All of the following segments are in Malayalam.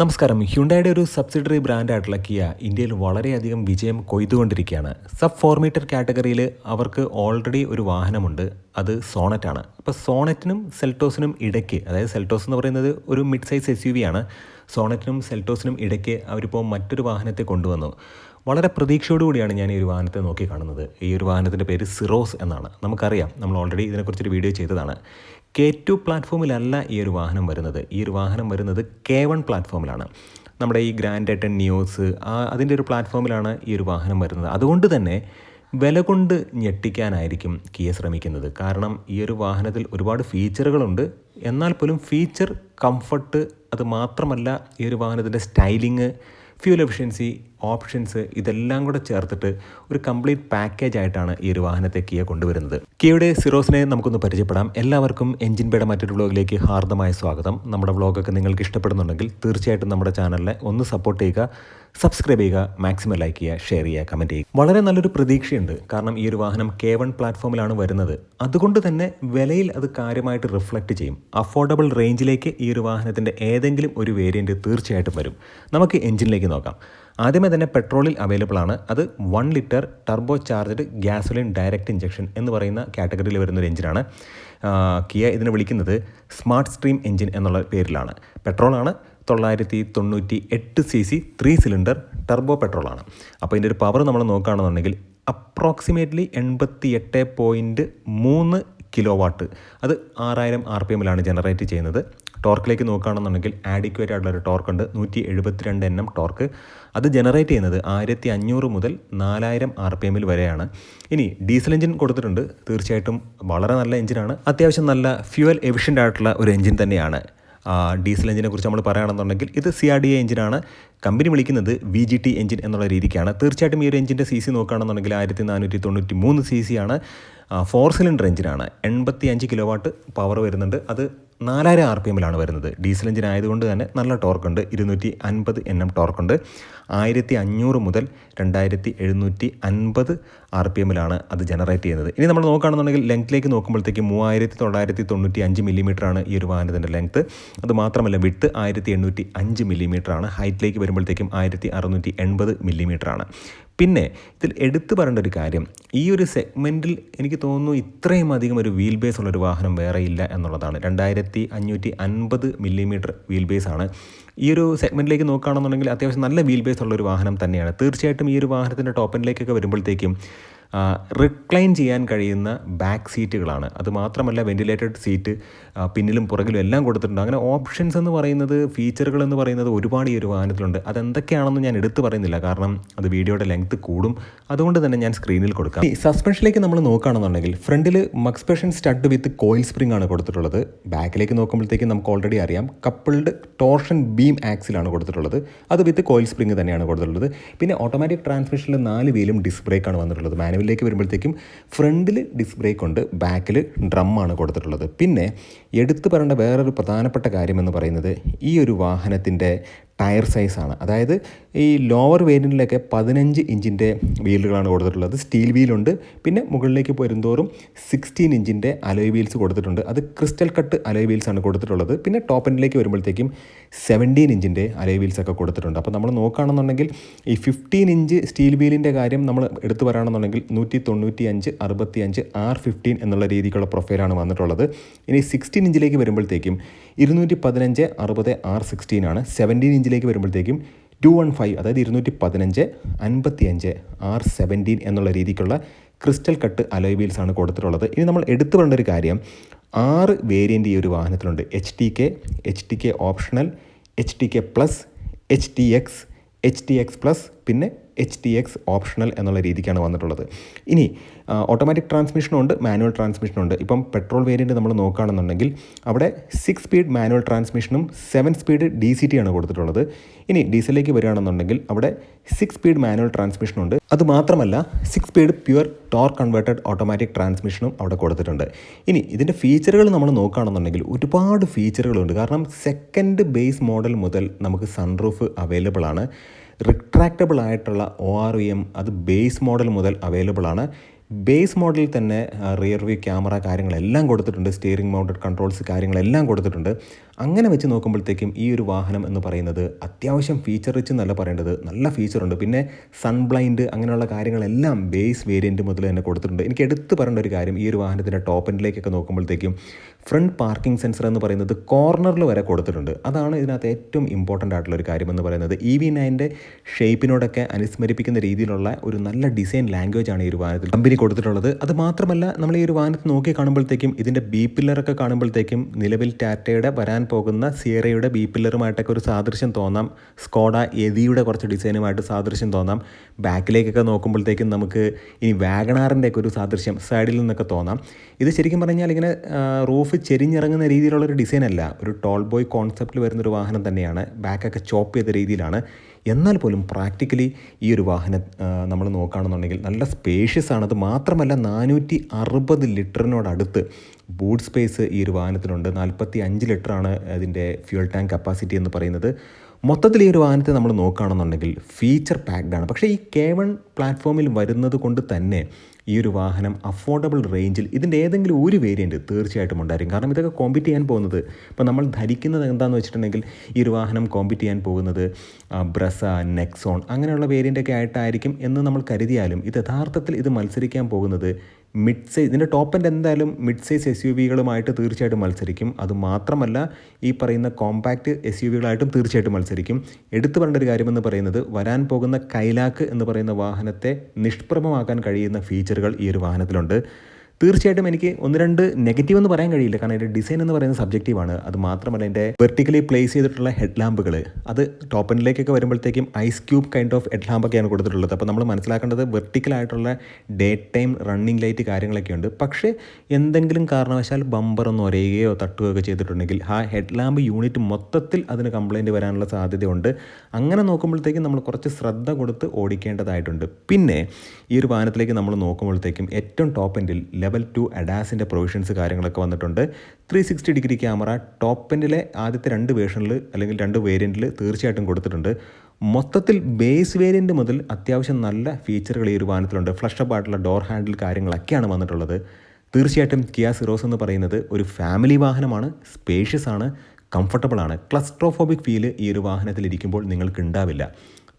നമസ്കാരം. ഹ്യുണ്ടായുടെ ഒരു സബ്സിഡറി ബ്രാൻഡായിട്ടുള്ള കിയ ഇന്ത്യയിൽ വളരെയധികം വിജയം കൊയ്തുകൊണ്ടിരിക്കുകയാണ്. സബ് 4 മീറ്റർ കാറ്റഗറിയിൽ അവർക്ക് ഓൾറെഡി ഒരു വാഹനമുണ്ട്. അത് സോണറ്റാണ്. അപ്പോൾ സോണറ്റിനും സെൽറ്റോസിനും ഇടയ്ക്ക്, അതായത് സെൽറ്റോസ് എന്ന് പറയുന്നത് ഒരു മിഡ് സൈസ് SUV ആണ്. സോണറ്റിനും സെൽറ്റോസിനും ഇടയ്ക്ക് അവരിപ്പോൾ മറ്റൊരു വാഹനത്തെ കൊണ്ടുവന്നു. വളരെ പ്രതീക്ഷയോടുകൂടിയാണ് ഞാൻ ഈ ഒരു വാഹനത്തെ നോക്കി കാണുന്നത്. ഈ ഒരു വാഹനത്തിൻ്റെ പേര് സിറോസ് എന്നാണ്. നമുക്കറിയാം, നമ്മൾ ഓൾറെഡി ഇതിനെക്കുറിച്ചൊരു വീഡിയോ ചെയ്തതാണ്. K2 പ്ലാറ്റ്ഫോമിലല്ല ഈ ഒരു വാഹനം വരുന്നത്. ഈ ഒരു വാഹനം വരുന്നത് K1 പ്ലാറ്റ്ഫോമിലാണ്. നമ്മുടെ ഈ ഗ്രാൻഡ് ഐറ്റൻ നിയോസ് അതിൻ്റെ ഒരു പ്ലാറ്റ്ഫോമിലാണ് ഈ ഒരു വാഹനം വരുന്നത്. അതുകൊണ്ട് തന്നെ വില കൊണ്ട് ഞെട്ടിക്കാനായിരിക്കും കിയ ശ്രമിക്കുന്നത്. കാരണം ഈ ഒരു വാഹനത്തിൽ ഒരുപാട് ഫീച്ചറുകളുണ്ട്. എന്നാൽ പോലും ഫീച്ചർ, കംഫർട്ട്, അത് മാത്രമല്ല ഈ ഒരു വാഹനത്തിൻ്റെ സ്റ്റൈലിങ്, ഫ്യൂൽ എഫിഷ്യൻസി, ഓപ്ഷൻസ് ഇതെല്ലാം കൂടെ ചേർത്തിട്ട് ഒരു കംപ്ലീറ്റ് പാക്കേജ് ആയിട്ടാണ് ഈ ഒരു വാഹനത്തെ കിയ കൊണ്ടുവരുന്നത്. കിയയുടെ സിറോസിനെ നമുക്കൊന്ന് പരിചയപ്പെടാം. എല്ലാവർക്കും എഞ്ചിൻ ബേയുടെ മറ്റൊരു വ്ളോഗിലേക്ക് ഹാർദമായ സ്വാഗതം. നമ്മുടെ വ്ളോഗൊക്കെ നിങ്ങൾക്ക് ഇഷ്ടപ്പെടുന്നുണ്ടെങ്കിൽ തീർച്ചയായിട്ടും നമ്മുടെ ചാനലിനെ ഒന്ന് സപ്പോർട്ട് ചെയ്യുക, സബ്സ്ക്രൈബ് ചെയ്യുക, മാക്സിമം ലൈക്ക് ചെയ്യുക, ഷെയർ ചെയ്യുക, കമൻറ്റ് ചെയ്യുക. വളരെ നല്ലൊരു പ്രതീക്ഷയുണ്ട്. കാരണം ഈ ഒരു വാഹനം K1 പ്ലാറ്റ്ഫോമിലാണ് വരുന്നത്. അതുകൊണ്ട് തന്നെ വിലയിൽ അത് കാര്യമായിട്ട് റിഫ്ലക്റ്റ് ചെയ്യും. അഫോർഡബിൾ റേഞ്ചിലേക്ക് ഈ ഒരു വാഹനത്തിൻ്റെ ഏതെങ്കിലും ഒരു വേരിയൻറ്റ് തീർച്ചയായിട്ടും വരും. നമുക്ക് എഞ്ചിനിലേക്ക് നോക്കാം. ആദ്യമേ തന്നെ പെട്രോളിൽ അവൈലബിൾ ആണ്. അത് 1 litre turbo charged gasoline direct injection എന്ന് പറയുന്ന കാറ്റഗറിയിൽ വരുന്നൊരു എഞ്ചിനാണ്. കിയ ഇതിനെ വിളിക്കുന്നത് സ്മാർട്ട് സ്ട്രീം എഞ്ചിൻ എന്നുള്ള പേരിലാണ്. പെട്രോളാണ്. 998 cc 3 സിലിണ്ടർ ടർബോ പെട്രോളാണ്. അപ്പോൾ ഇതിൻ്റെ ഒരു പവർ നമ്മൾ നോക്കുകയാണെന്നുണ്ടെങ്കിൽ അപ്രോക്സിമേറ്റ്ലി 88.3 കിലോ വാട്ട്. അത് 6000 RPM ജനറേറ്റ് ചെയ്യുന്നത്. ടോർക്കിലേക്ക് നോക്കുകയാണെന്നുണ്ടെങ്കിൽ ആഡിക്വേറ്റ് ആയിട്ടുള്ളൊരു ടോർക്കുണ്ട്. 172 Nm ടോർക്ക്. അത് ജനറേറ്റ് ചെയ്യുന്നത് 1500 മുതൽ 4000 RPM വരെയാണ്. ഇനി ഡീസൽ എഞ്ചിൻ കൊടുത്തിട്ടുണ്ട്. തീർച്ചയായിട്ടും വളരെ നല്ല എഞ്ചിനാണ്. അത്യാവശ്യം നല്ല ഫ്യൂവൽ എഫിഷ്യൻ്റ് ആയിട്ടുള്ള ഒരു എഞ്ചിൻ തന്നെയാണ്. ഡീസൽ എഞ്ചിനെ കുറിച്ച് നമ്മൾ പറയുകയാണെന്നുണ്ടെങ്കിൽ ഇത് CRDA എഞ്ചിനാണ്. കമ്പനി വിളിക്കുന്നത് VGT എഞ്ചിൻ എന്നുള്ള രീതിക്കാണ്. തീർച്ചയായിട്ടും ഈ ഒരു എഞ്ചിൻ്റെ CC നോക്കുകയാണെന്നുണ്ടെങ്കിൽ 1493 CC ആണ്. 4 സിലിണ്ടർ എഞ്ചിനാണ്. 85 കിലോ വാട്ട് പവർ വരുന്നുണ്ട്. അത് 4000 RPM വരുന്നത്. ഡീസൽ എഞ്ചിൻ ആയതുകൊണ്ട് തന്നെ നല്ല ടോർക്കുണ്ട്. 250 Nm ടോർക്കുണ്ട്. 1500 മുതൽ 2750 RPM അത് ജനറേറ്റ് ചെയ്യുന്നത്. ഇനി നമ്മൾ നോക്കുകയാണെന്നുണ്ടെങ്കിൽ ലെങ്ത്തിലേക്ക് നോക്കുമ്പോഴത്തേക്കും 3995 mm ആണ് ഈ ഒരു വാഹനത്തിൻ്റെ ലെങ്ത്ത്. അത് മാത്രമല്ല വിഡ്ത്ത് 1805 mm ആണ്. ഹൈറ്റിലേക്ക് വരുമ്പോഴത്തേക്കും 1680 mm ആണ്. പിന്നെ ഇതിൽ എടുത്തു പറയേണ്ട ഒരു കാര്യം, ഈ ഒരു സെഗ്മെൻറ്റിൽ എനിക്ക് തോന്നുന്നു ഇത്രയും അധികം ഒരു വീൽ ബേസ് ഉള്ളൊരു വാഹനം വേറെ ഇല്ല എന്നുള്ളതാണ്. 2550 mm വീൽ ബേസ് ആണ്. ഈ ഒരു സെഗ്മെൻറ്റിലേക്ക് നോക്കുകയാണെന്നുണ്ടെങ്കിൽ അത്യാവശ്യം നല്ല വീൽ ബേസ് ഉള്ളൊരു വാഹനം തന്നെയാണ്. തീർച്ചയായിട്ടും ഈ ഒരു വാഹനത്തിൻ്റെ ടോപ്പ് എൻഡിലേക്കൊക്കെ വരുമ്പോഴത്തേക്കും റിക്ലൈൻ ചെയ്യാൻ കഴിയുന്ന ബാക്ക് സീറ്റുകളാണ്. അതുമാത്രമല്ല വെൻറ്റിലേറ്റഡ് സീറ്റ് പിന്നിലും പുറകിലും എല്ലാം കൊടുത്തിട്ടുണ്ട്. അങ്ങനെ ഓപ്ഷൻസ് എന്ന് പറയുന്നത്, ഫീച്ചറുകൾ എന്ന് പറയുന്നത് ഒരുപാട് ഈ ഒരു വാഹനത്തിലുണ്ട്. അതെന്തൊക്കെയാണെന്ന് ഞാൻ എടുത്തു പറയുന്നില്ല, കാരണം അത് വീഡിയോയുടെ ലെങ്ത്ത് കൂടും. അതുകൊണ്ട് തന്നെ ഞാൻ സ്ക്രീനിൽ കൊടുക്കാം. ഈ സസ്പെൻഷനിലേക്ക് നമ്മൾ നോക്കുകയാണെന്നുണ്ടെങ്കിൽ ഫ്രണ്ടിൽ മക്സ്പെഷൻ സ്റ്റഡ് വിത്ത് കോയിൽ സ്പ്രിംഗ് ആണ് കൊടുത്തിട്ടുള്ളത്. ബാക്കിലേക്ക് നോക്കുമ്പോഴത്തേക്കും നമുക്ക് ഓൾറെഡി അറിയാം കപ്പിൾഡ് ടോർഷൻ ബീം ആക്സിലാണ് കൊടുത്തിട്ടുള്ളത്. അത് വിത്ത് കോയിൽ സ്പ്രിംഗ് തന്നെയാണ് കൊടുത്തിട്ടുള്ളത്. പിന്നെ ഓട്ടോമാറ്റിക് ട്രാൻസ്മിഷനിൽ 4 വീലും ഡിസ്ക് ബ്രേക്കാണ് വന്നിട്ടുള്ളത്. മാനുവലിലേക്ക് വരുമ്പോഴത്തേക്കും ഫ്രണ്ടിൽ ഡിസ്ക് ബ്രേക്ക് ഉണ്ട്, ബാക്കിൽ ഡ്രമ്മാണ് കൊടുത്തിട്ടുള്ളത്. പിന്നെ എടുത്തു പറയേണ്ട വേറൊരു പ്രധാനപ്പെട്ട കാര്യം എന്ന് പറയുന്നത് ഈ ഒരു വാഹനത്തിൻ്റെ ടയർ സൈസാണ്. അതായത് ഈ ലോവർ വേരിയൻറ്റിലൊക്കെ 15 ഇഞ്ചിൻ്റെ വീലുകളാണ് കൊടുത്തിട്ടുള്ളത്. സ്റ്റീൽ വീലുണ്ട്. പിന്നെ മുകളിലേക്ക് വരുന്തോറും 16 ഇഞ്ചിൻ്റെ അലോയ് വീൽസ് കൊടുത്തിട്ടുണ്ട്. അത് ക്രിസ്റ്റൽ കട്ട് അലോയ് വീൽസാണ് കൊടുത്തിട്ടുള്ളത്. പിന്നെ ടോപ്പ് എൻഡിലേക്ക് വരുമ്പോഴത്തേക്കും 17 ഇഞ്ചിൻ്റെ അലോയ് വീൽസൊക്കെ കൊടുത്തിട്ടുണ്ട്. അപ്പോൾ നമ്മൾ നോക്കുകയാണെന്നുണ്ടെങ്കിൽ ഈ 15 ഇഞ്ച് സ്റ്റീൽ വീലിൻ്റെ കാര്യം നമ്മൾ എടുത്തു പറയുകയാണെന്നുണ്ടെങ്കിൽ 195 65 R15 എന്നുള്ള രീതിക്കുള്ള പ്രൊഫൈലാണ് വന്നിട്ടുള്ളത്. ഇനി 16 ഇഞ്ചിലേക്ക് വരുമ്പോഴത്തേക്കും 215 60 R16 ആണ്. 17 ഇഞ്ചിലേക്ക് വരുമ്പോഴത്തേക്കും 215, അതായത് 215 55 R17 എന്നുള്ള രീതിക്കുള്ള ക്രിസ്റ്റൽ കട്ട് അലോയ് വീൽസ് ആണ് കൊടുത്തിട്ടുള്ളത്. ഇനി നമ്മൾ എടുത്തു പറയേണ്ട ഒരു കാര്യം, 6 വേരിയൻ്റ് ഈ ഒരു വാഹനത്തിലുണ്ട്. HTK optional, HTK plus, HTX plus, പിന്നെ HTX ഓപ്ഷണൽ എന്നുള്ള രീതിക്കാണ് വന്നിട്ടുള്ളത്. ഇനി ഓട്ടോമാറ്റിക് ട്രാൻസ്മിഷനുണ്ട്, മാനുവൽ ട്രാൻസ്മിഷനുണ്ട്. ഇപ്പം പെട്രോൾ വേരിയൻറ്റ് നമ്മൾ നോക്കുകയാണെന്നുണ്ടെങ്കിൽ അവിടെ 6 സ്പീഡ് മാനുവൽ ട്രാൻസ്മിഷനും 7 സ്പീഡ് DCT ആണ് കൊടുത്തിട്ടുള്ളത്. ഇനി ഡീസലിലേക്ക് വരികയാണെന്നുണ്ടെങ്കിൽ അവിടെ 6 സ്പീഡ് മാനുവൽ ട്രാൻസ്മിഷനുണ്ട്. അതുമാത്രമല്ല 6 speed pure torque converted automatic ട്രാൻസ്മിഷനും അവിടെ കൊടുത്തിട്ടുണ്ട്. ഇനി ഇതിൻ്റെ ഫീച്ചറുകൾ നമ്മൾ നോക്കുകയാണെന്നുണ്ടെങ്കിൽ ഒരുപാട് ഫീച്ചറുകളുണ്ട്. കാരണം സെക്കൻഡ് ബേസ് മോഡൽ മുതൽ നമുക്ക് സൺറൂഫ് അവൈലബിൾ ആണ്. റിട്രാക്റ്റബിൾ ആയിട്ടുള്ള ORVM അത് ബേസ് മോഡൽ മുതൽ അവൈലബിൾ ആണ്. ബേസ് മോഡലിൽ തന്നെ റിയർ വ്യൂ ക്യാമറ കാര്യങ്ങളെല്ലാം കൊടുത്തിട്ടുണ്ട്. സ്റ്റിയറിംഗ് മൗണ്ടഡ് കൺട്രോൾസ് കാര്യങ്ങളെല്ലാം കൊടുത്തിട്ടുണ്ട്. അങ്ങനെ വെച്ച് നോക്കുമ്പോഴത്തേക്കും ഈ ഒരു വാഹനം എന്ന് പറയുന്നത് അത്യാവശ്യം ഫീച്ചർ റിച്ച് എന്നല്ല പറയേണ്ടത്, നല്ല ഫീച്ചറുണ്ട്. പിന്നെ സൺ ബ്ലൈൻഡ് അങ്ങനെയുള്ള കാര്യങ്ങളെല്ലാം ബേസ് വേരിയൻറ്റ് മുതൽ തന്നെ കൊടുത്തിട്ടുണ്ട്. എനിക്ക് എടുത്ത് പറയേണ്ട ഒരു കാര്യം, ഈ ഒരു വാഹനത്തിൻ്റെ ടോപ്പ് എൻഡിലേക്കൊക്കെ നോക്കുമ്പോഴത്തേക്കും ഫ്രണ്ട് പാർക്കിംഗ് സെൻസർ എന്ന് പറയുന്നത് കോർണറിൽ വരെ കൊടുത്തിട്ടുണ്ട്. അതാണ് ഇതിനകത്ത് ഏറ്റവും ഇമ്പോർട്ടൻ്റ് ആയിട്ടുള്ള ഒരു കാര്യം എന്ന് പറയുന്നത്. EV9 ഷേപ്പിനോടൊക്കെ അനുസ്മരിപ്പിക്കുന്ന രീതിയിലുള്ള ഒരു നല്ല ഡിസൈൻ ലാംഗ്വേജ് ആണ് ഈ ഒരു വാഹനത്തിൽ കമ്പനി കൊടുത്തിട്ടുള്ളത്. അത് മാത്രമല്ല, നമ്മൾ ഈ ഒരു വാഹനത്തിൽ നോക്കി കാണുമ്പോഴത്തേക്കും ഇതിൻ്റെ ബി പില്ലറൊക്കെ കാണുമ്പോഴത്തേക്കും നിലവിൽ ടാറ്റയുടെ വരാൻ പോകുന്ന സിയറയുടെ ബി പില്ലറുമായിട്ടൊക്കെ ഒരു സാദൃശ്യം തോന്നാം. സ്കോഡ എതിയുടെ കുറച്ച് ഡിസൈനുമായിട്ട് സാദൃശ്യം തോന്നാം. ബാക്കിലേക്കൊക്കെ നോക്കുമ്പോഴത്തേക്കും നമുക്ക് ഇനി വാഗണാറിൻ്റെ ഒക്കെ ഒരു സാദൃശ്യം സൈഡിൽ നിന്നൊക്കെ തോന്നാം. ഇത് ശരിക്കും പറഞ്ഞാൽ ഇങ്ങനെ റൂഫ് ചെരിഞ്ഞിറങ്ങുന്ന രീതിയിലുള്ളൊരു ഡിസൈനല്ല, ഒരു ടോൾ ബോയ് കോൺസെപ്റ്റിൽ വരുന്നൊരു വാഹനം തന്നെയാണ്. ബാക്കൊക്കെ ചോപ്പ് ചെയ്ത രീതിയിലാണ്. എന്നാൽ പോലും പ്രാക്ടിക്കലി ഈ ഒരു വാഹനം നമ്മൾ നോക്കുകയാണെന്നുണ്ടെങ്കിൽ നല്ല സ്പേഷ്യസ് ആണ്. അത് മാത്രമല്ല 460 ലിറ്ററിനോടടുത്ത് ബൂട്ട് സ്പേസ് ഈ ഒരു വാഹനത്തിനുണ്ട്. 45 ലിറ്ററാണ് അതിൻ്റെ ഫ്യൂൽ ടാങ്ക് കപ്പാസിറ്റി എന്ന് പറയുന്നത്. മൊത്തത്തിൽ ഈ ഒരു വാഹനത്തെ നമ്മൾ നോക്കുകയാണെന്നുണ്ടെങ്കിൽ ഫീച്ചർ പാക്ഡ് ആണ്. പക്ഷേ ഈ K1 പ്ലാറ്റ്ഫോമിൽ വരുന്നത് കൊണ്ട് തന്നെ ഈ ഒരു വാഹനം അഫോർഡബിൾ റേഞ്ചിൽ ഇതിൻ്റെ ഏതെങ്കിലും ഒരു വേരിയൻറ്റ് തീർച്ചയായിട്ടും ഉണ്ടായിരിക്കും. കാരണം ഇതൊക്കെ കോമ്പീറ്റ് ചെയ്യാൻ പോകുന്നത്, ഇപ്പോൾ നമ്മൾ ധരിക്കുന്നത് എന്താണെന്ന് വെച്ചിട്ടുണ്ടെങ്കിൽ ഈ ഒരു വാഹനം കോമ്പീറ്റ് ചെയ്യാൻ പോകുന്നത് ബ്രസ, നെക്സോൺ അങ്ങനെയുള്ള വേരിയൻ്റൊക്കെ ആയിട്ടായിരിക്കും എന്ന് നമ്മൾ കരുതിയാലും ഇത് യഥാർത്ഥത്തിൽ ഇത് മത്സരിക്കാൻ പോകുന്നത് മിഡ് സൈസ്, ഇതിൻ്റെ ടോപ്പ് എൻഡ് എന്തായാലും മിഡ് സൈസ് SUVകളുമായിട്ട് തീർച്ചയായിട്ടും മത്സരിക്കും. അതുമാത്രമല്ല ഈ പറയുന്ന കോമ്പാക്റ്റ് SUVകളായിട്ടും തീർച്ചയായിട്ടും മത്സരിക്കും. എടുത്തു പറയേണ്ട ഒരു കാര്യമെന്ന് പറയുന്നത് വരാൻ പോകുന്ന കൈലാക്ക് എന്ന് പറയുന്ന വാഹനത്തെ നിഷ്പ്രഭമാക്കാൻ കഴിയുന്ന ഫീച്ചറുകൾ ഈ ഒരു വാഹനത്തിലുണ്ട്. തീർച്ചയായിട്ടും എനിക്ക് ഒന്ന് രണ്ട് നെഗറ്റീവ് എന്ന് പറയാൻ കഴിയില്ല, കാരണം അതിൻ്റെ ഡിസൈൻ എന്ന് പറയുന്നത് സബ്ജക്റ്റീവാണ്. അത് മാത്രമല്ല അതിൻ്റെ വെർട്ടിക്കലി പ്ലേസ് ചെയ്തിട്ടുള്ള ഹെഡ് ലാമ്പുകൾ, അത് ടോപ്പ് എൻഡിലേക്കൊക്കെ വരുമ്പോഴത്തേക്കും ice cube kind of head ലാമ്പൊക്കെയാണ് കൊടുത്തിട്ടുള്ളത്. അപ്പോൾ നമ്മൾ മനസ്സിലാക്കേണ്ടത് വെർട്ടിക്കലായിട്ടുള്ള ഡേ ടൈം റണ്ണിങ് ലൈറ്റ് കാര്യങ്ങളൊക്കെ ഉണ്ട്. പക്ഷേ എന്തെങ്കിലും കാരണവശാൽ ബമ്പർ ഒന്ന് ഒരയുകയോ തട്ടുകയോ ചെയ്തിട്ടുണ്ടെങ്കിൽ ആ ഹെഡ് ലാമ്പ് യൂണിറ്റ് മൊത്തത്തിൽ അതിന് കംപ്ലയിൻറ്റ് വരാനുള്ള സാധ്യതയുണ്ട്. അങ്ങനെ നോക്കുമ്പോഴത്തേക്കും നമ്മൾ കുറച്ച് ശ്രദ്ധ കൊടുത്ത് ഓടിക്കേണ്ടതായിട്ടുണ്ട്. പിന്നെ ഈ ഒരു വാഹനത്തിലേക്ക് നമ്മൾ നോക്കുമ്പോഴത്തേക്കും ഏറ്റവും ടോപ്പ് എൻഡിൽ ലെവൽ 2 അഡാസിൻ്റെ പ്രൊവിഷൻസ് കാര്യങ്ങളൊക്കെ വന്നിട്ടുണ്ട്. 360 ഡിഗ്രി ക്യാമറ ടോപ്പ് എൻഡിലെ ആദ്യത്തെ 2 വേർഷനിൽ അല്ലെങ്കിൽ 2 വേരിയൻറ്റിൽ തീർച്ചയായിട്ടും കൊടുത്തിട്ടുണ്ട്. മൊത്തത്തിൽ ബേസ് വേരിയൻറ്റ് മുതൽ അത്യാവശ്യം നല്ല ഫീച്ചറുകൾ ഈ ഒരു വാഹനത്തിലുണ്ട്. ഫ്ലഷപ്പ് ആയിട്ടുള്ള ഡോർ ഹാൻഡിൽ കാര്യങ്ങളൊക്കെയാണ് വന്നിട്ടുള്ളത്. തീർച്ചയായിട്ടും കിയ സിറോസ് എന്ന് പറയുന്നത് ഒരു ഫാമിലി വാഹനമാണ്, സ്പേഷ്യസ് ആണ്, കംഫർട്ടബിൾ ആണ്. ക്ലസ്ട്രോഫോബിക് ഫീൽ ഈ ഒരു വാഹനത്തിൽ ഇരിക്കുമ്പോൾ നിങ്ങൾക്ക് ഉണ്ടാവില്ല.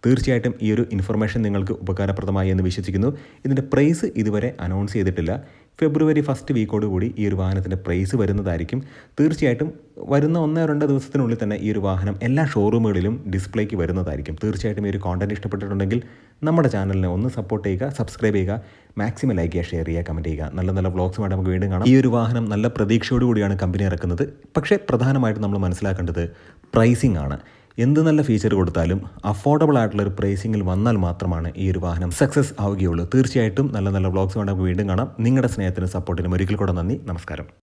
തീർച്ചയായിട്ടും ഈ ഒരു ഇൻഫർമേഷൻ നിങ്ങൾക്ക് ഉപകാരപ്രദമായി എന്ന് വിശ്വസിക്കുന്നു. ഇതിൻ്റെ പ്രൈസ് ഇതുവരെ അനൗൺസ് ചെയ്തിട്ടില്ല. ഫെബ്രുവരി 1st വീക്കോടുകൂടി ഈ ഒരു വാഹനത്തിൻ്റെ പ്രൈസ് വരുന്നതായിരിക്കും. തീർച്ചയായിട്ടും വരുന്ന 1-2 ദിവസത്തിനുള്ളിൽ തന്നെ ഈ ഒരു വാഹനം എല്ലാ ഷോറൂമുകളിലും ഡിസ്പ്ലേക്ക് വരുന്നതായിരിക്കും. തീർച്ചയായിട്ടും ഈ ഒരു കോണ്ടന്റ് ഇഷ്ടപ്പെട്ടിട്ടുണ്ടെങ്കിൽ നമ്മുടെ ചാനലിനെ ഒന്ന് സപ്പോർട്ട് ചെയ്യുക, സബ്സ്ക്രൈബ് ചെയ്യുക, മാക്സിമം ലൈക്ക് ചെയ്യുക, ഷെയർ ചെയ്യുക, കമൻറ്റ് ചെയ്യുക. നല്ല നല്ല വ്ളോഗ്സുമായിട്ട് നമുക്ക് വീണ്ടും കാണാം. ഈ ഒരു വാഹനം നല്ല പ്രതീക്ഷയോടുകൂടിയാണ് കമ്പനി ഇറക്കുന്നത്. പക്ഷേ പ്രധാനമായിട്ടും നമ്മൾ മനസ്സിലാക്കേണ്ടത് പ്രൈസിംഗ് ആണ്. എന്ത് നല്ല ഫീച്ചർ കൊടുത്താലും അഫോർഡബിൾ ആയിട്ടുള്ളൊരു പ്രൈസിങ്ങിൽ വന്നാൽ മാത്രമാണ് ഈ ഒരു വാഹനം സക്സസ് ആവുകയുള്ളൂ. തീർച്ചയായിട്ടും നല്ല നല്ല വ്ളോഗ്സ് വേണ്ട വീണ്ടും കാണാം. നിങ്ങളുടെ സ്നേഹത്തിനും സപ്പോർട്ടിനും ഒരിക്കൽ കൂടെ നന്ദി. നമസ്കാരം.